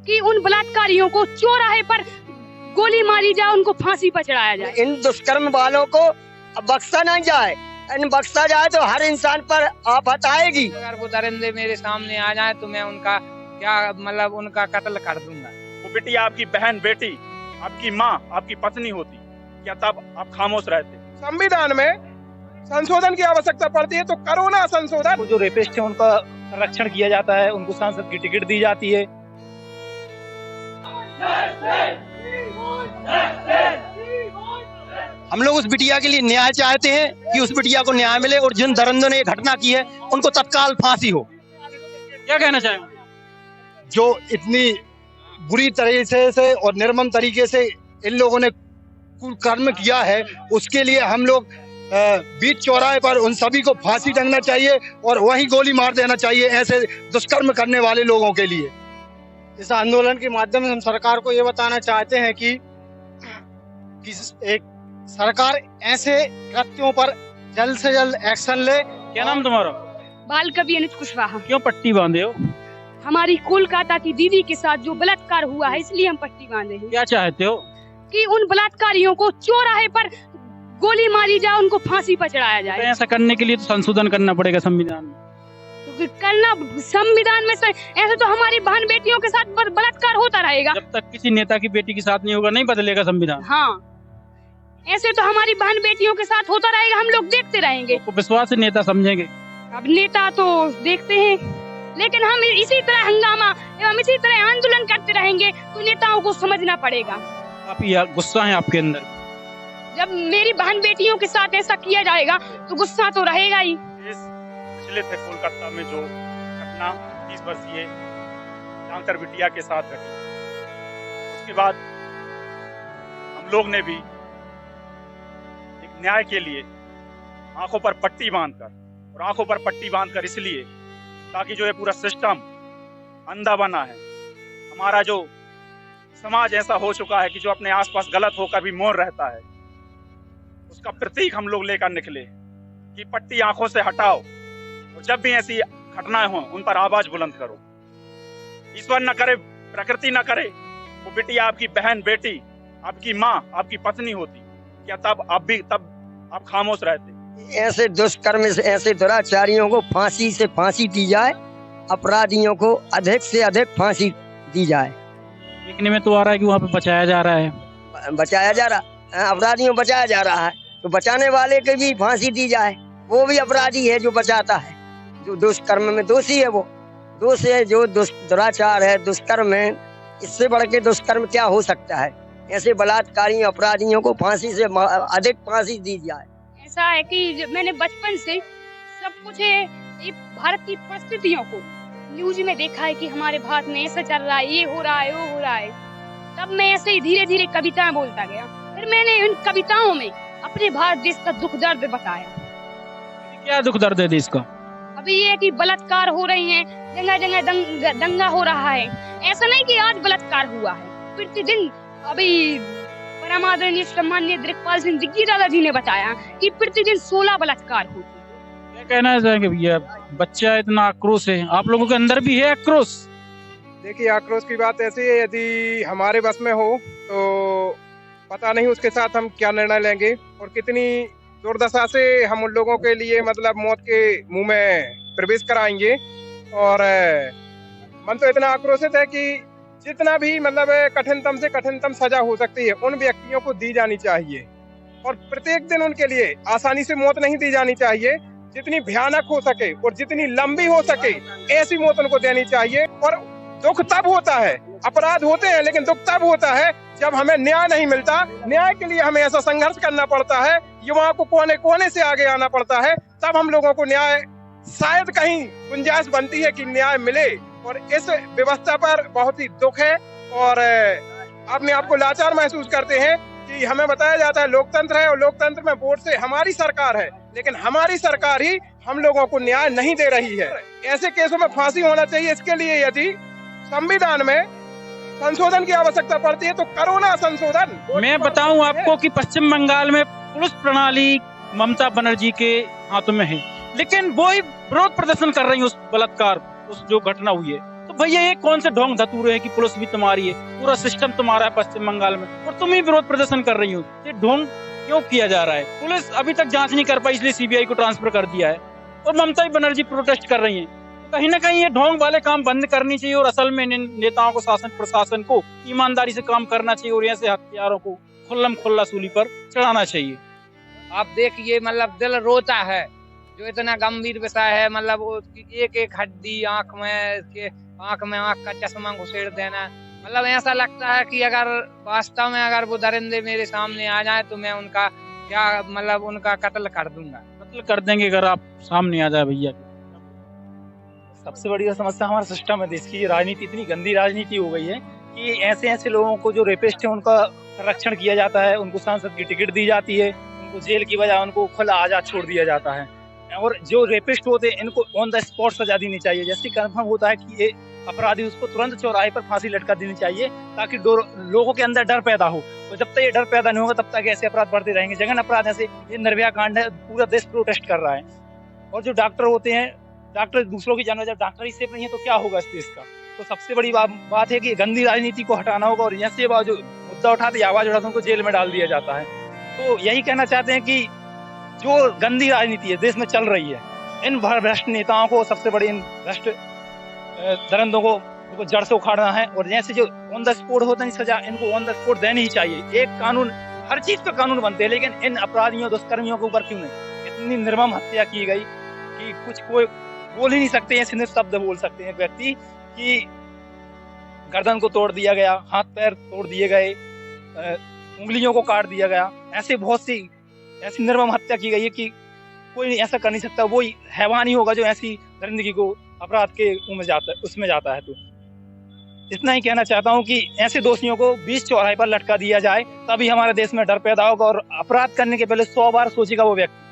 कि उन बलात्कारियों को चौराहे पर गोली मारी जाए, उनको फांसी पर चढ़ाया जाए। इन दुष्कर्म वालों को बख्शा नहीं जाए, इन बख्शा जाए तो हर इंसान पर आफत आएगी। अगर वो दरिंदे मेरे सामने आ जाए तो मैं उनका क्या मतलब उनका कत्ल कर दूंगा। वो बिटिया आपकी बहन, बेटी, आपकी माँ, आपकी पत्नी होती, क्या तब आप खामोश रहते? संविधान में संशोधन की आवश्यकता पड़ती है तो करो ना संशोधन। जो रेपिस्ट है उनका संरक्षण किया जाता है, उनको सांसद की टिकट दी जाती है। हम लोग उस बिटिया के लिए न्याय चाहते हैं कि उस बिटिया को न्याय मिले और जिन दरिंदों ने ये घटना की है उनको तत्काल फांसी हो। क्या कहना चाहेंगे? जो इतनी बुरी तरीके से और निर्मम तरीके से इन लोगों ने कुकर्म किया है, उसके लिए हम लोग बीच चौराहे पर उन सभी को फांसी टंगना चाहिए और वहीं गोली मार देना चाहिए ऐसे दुष्कर्म करने वाले लोगों के लिए। इस आंदोलन के माध्यम से हम सरकार को ये बताना चाहते हैं कि एक सरकार ऐसे कृत्यों पर जल्द से जल्द एक्शन ले। क्या नाम तुम्हारा? बाल कवि अनुज कुशवाहा। क्यों पट्टी बांधे हो? हमारी कोलकाता की दीदी के साथ जो बलात्कार हुआ है इसलिए हम पट्टी बांधे हैं। क्या चाहते हो? कि उन बलात्कारियों को चौराहे पर गोली मारी जाए, उनको फांसी पर चढ़ाया जाए। तो ऐसा करने के लिए तो संशोधन करना पड़ेगा संविधान में। तो करना संविधान में ऐसे तो हमारी बहन बेटियों के साथ बलात्कार होता रहेगा। जब तक किसी नेता की बेटी के साथ नहीं होगा नहीं बदलेगा संविधान। हाँ, ऐसे तो हमारी बहन बेटियों के साथ होता रहेगा, हम लोग देखते रहेंगे। तो विश्वास से नेता समझेंगे। अब नेता तो देखते हैं, लेकिन हम इसी तरह हंगामा एवं इसी तरह आंदोलन करते रहेंगे तो नेताओं को समझना पड़ेगा। काफी गुस्सा है आपके अंदर। जब मेरी बहन बेटियों के साथ ऐसा किया जाएगा तो गुस्सा तो रहेगा ही। पिछले थे कोलकाता में जो घटना 20 वर्षीय जानकर बिटिया के साथ घटी, उसके बाद हम लोग ने भी एक न्याय के लिए आंखों पर पट्टी बांधकर, और आंखों पर पट्टी बांधकर इसलिए ताकि जो ये पूरा सिस्टम अंधा बना है, हमारा जो समाज ऐसा हो चुका है कि जो अपने आसपास गलत होकर भी मौन रहता है, उसका प्रतीक हम लोग लेकर निकले कि पट्टी आंखों से हटाओ और जब भी ऐसी घटनाएं हो उन पर आवाज बुलंद करो। ईश्वर न करे, प्रकृति न करे, वो बिटिया आपकी बहन, बेटी, आपकी माँ, आपकी पत्नी होती, क्या तब आप खामोश रहते? ऐसे दुष्कर्म से, ऐसे दुराचारियों को फांसी से फांसी दी जाए, अपराधियों को अधिक से अधिक फांसी दी जाए। देखने में तो आ रहा है कि वहाँ पे बचाया जा रहा है। बचाया जा रहा, अपराधियों बचाया जा रहा है तो बचाने वाले के भी फांसी दी जाए। वो भी अपराधी है जो बचाता है, जो दुष्कर्म में दोषी है, वो दोष है, जो दुराचार है, दुष्कर्म है। इससे बढ़ के दुष्कर्म क्या हो सकता है? ऐसे बलात्कारी अपराधियों को फांसी से अधिक फांसी दी जाए। ऐसा है कि मैंने बचपन से सब कुछ ये भारत की परिस्थितियों को न्यूज में देखा है कि हमारे भारत में ऐसा चल रहा है, ये हो रहा है, वो हो रहा है। तब मैं ऐसे ही धीरे धीरे कविताएं बोलता गया। फिर मैंने उन कविताओं में अपने भारत देश का दुख दर्द बताया। क्या दुख दर्द है देश का? अभी ये कि बलात्कार हो रही हैं, जगह जगह दंगा हो रहा है। ऐसा नहीं कि आज बलात्कार हुआ है, प्रतिदिन। अभी परम आदरणीय सम्माननीय दिग्पाल सिंह दिग्गी दादाजी ने बताया कि प्रतिदिन 16 बलात्कार होते हैं। क्या कहना चाहेंगे भैया? बच्चा इतना आक्रोश है, आप लोगों के अंदर भी है आक्रोश? देखिए, आक्रोश की बात ऐसी है, यदि हमारे बस में हो तो पता नहीं उसके साथ हम क्या निर्णय लेंगे और कितनी दुर्दशा से हम उन लोगों के लिए मतलब मौत के मुंह में प्रवेश कराएंगे। और मन तो इतना आक्रोशित है कि जितना भी मतलब कठिनतम से कठिनतम सजा हो सकती है उन व्यक्तियों को दी जानी चाहिए, और प्रत्येक दिन उनके लिए आसानी से मौत नहीं दी जानी चाहिए। जितनी भयानक हो सके और जितनी लंबी हो सके ऐसी मौत उनको देनी चाहिए। और दुख तब होता है, अपराध होते हैं लेकिन दुख तब होता है जब हमें न्याय नहीं मिलता। न्याय के लिए हमें ऐसा संघर्ष करना पड़ता है, युवाओं को कोने कोने से आगे आना पड़ता है, तब हम लोगों को न्याय शायद कहीं गुंजाइश बनती है कि न्याय मिले। और इस व्यवस्था पर बहुत ही दुख है और अपने आप को लाचार महसूस करते हैं कि हमें बताया जाता है लोकतंत्र है और लोकतंत्र में वोट से हमारी सरकार है, लेकिन हमारी सरकार ही हम लोगों को न्याय नहीं दे रही है। ऐसे केसों में फांसी होना चाहिए। इसके लिए यदि संविधान में संशोधन की आवश्यकता पड़ती है तो करो ना संशोधन। मैं बताऊं आपको कि पश्चिम बंगाल में पुलिस प्रणाली ममता बनर्जी के हाथों में है, लेकिन वो ही विरोध प्रदर्शन कर रही है उस बलात्कार, उस जो घटना हुई है। तो भैया ये कौन से ढोंग धतूरे हैं कि पुलिस भी तुम्हारी है, पूरा सिस्टम तुम्हारा है पश्चिम बंगाल में, और तुम ही विरोध प्रदर्शन कर रही हो। ये ढोंग क्यों किया जा रहा है? पुलिस अभी तक जांच नहीं कर पाई, इसलिए सीबीआई को ट्रांसफर कर दिया है, और ममता बनर्जी प्रोटेस्ट कर रही है। तो कहीं ना कहीं ये ढोंग वाले काम बंद करनी चाहिए, और असल में इन नेताओं को, शासन प्रशासन को ईमानदारी से काम करना चाहिए, और ऐसे हथियारों को खुल्लम खुल्ला सूली पर चढ़ाना चाहिए। आप देखिए मतलब दिल रोता है, जो इतना गंभीर विषय है, मतलब एक एक हड्डी आंख में आंख का चश्मा घुसेड़ देना, मतलब ऐसा लगता है कि अगर वास्तव में अगर वो दरिंदे मेरे सामने आ जाए तो मैं उनका क्या मतलब उनका कत्ल कर दूंगा। कत्ल कर देंगे अगर आप सामने आ जाए भैया। सबसे बड़ी समस्या हमारा सिस्टम है, देश की राजनीति इतनी गंदी राजनीति हो गई है कि ऐसे ऐसे लोगों को जो रेपिस्ट है उनका संरक्षण किया जाता है, उनको सांसद की टिकट दी जाती है, उनको जेल की बजाय उनको खुला आजाद छोड़ दिया जाता है, और जो रेपिस्ट होते हैं इनको ऑन द स्पॉट सजा देनी चाहिए। जैसे कंफर्म होता है कि ये अपराधी, उसको तुरंत चौराहे पर फांसी लटका देनी चाहिए, ताकि लोगों के अंदर डर पैदा हो। और जब तक ये डर पैदा नहीं होगा तब तक ऐसे अपराध बढ़ते रहेंगे। जघन्य अपराध ऐसे, ये निर्भया कांड है, पूरा देश प्रोटेस्ट कर रहा है। और जो डॉक्टर होते हैं, डॉक्टर दूसरों की जान, जब डॉक्टर ही सेफ नहीं है तो क्या होगा इस देश का? तो सबसे बड़ी बात है कि गंदी राजनीति को हटाना होगा, और यहाँ से जो मुद्दा उठाते, आवाज उठाते, उनको जेल में डाल दिया जाता है। तो यही कहना चाहते हैं कि जो गंदी राजनीति है देश में चल रही है, इन भ्रष्ट नेताओं को, सबसे बड़े इन भ्रष्ट दरिंदों को जड़ से उखाड़ना है। और जैसे जो ऑन द स्पॉट होता है सजा, इनको ऑन द स्पॉट देनी ही चाहिए। एक कानून, हर चीज का कानून बनते हैं, लेकिन इन अपराधियों, दुष्कर्मियों के ऊपर क्यों नहीं? इतनी निर्मम हत्या की गई कि कुछ कोई बोल ही नहीं सकते, ऐसे निशब्द बोल सकते हैं व्यक्ति कि गर्दन को तोड़ दिया गया, हाथ पैर तोड़ दिए गए, उंगलियों को काट दिया गया। ऐसे बहुत सी ऐसी निर्मम हत्या की गई है कि कोई ऐसा कर नहीं सकता। वो हैवान ही होगा जो ऐसी दरिंदगी को, अपराध के उसमें जाता है। तो इतना ही कहना चाहता हूँ कि ऐसे दोषियों को 20 चौराहे पर लटका दिया जाए, तभी हमारे देश में डर पैदा होगा, और अपराध करने के पहले 100 बार सोचेगा वो व्यक्ति।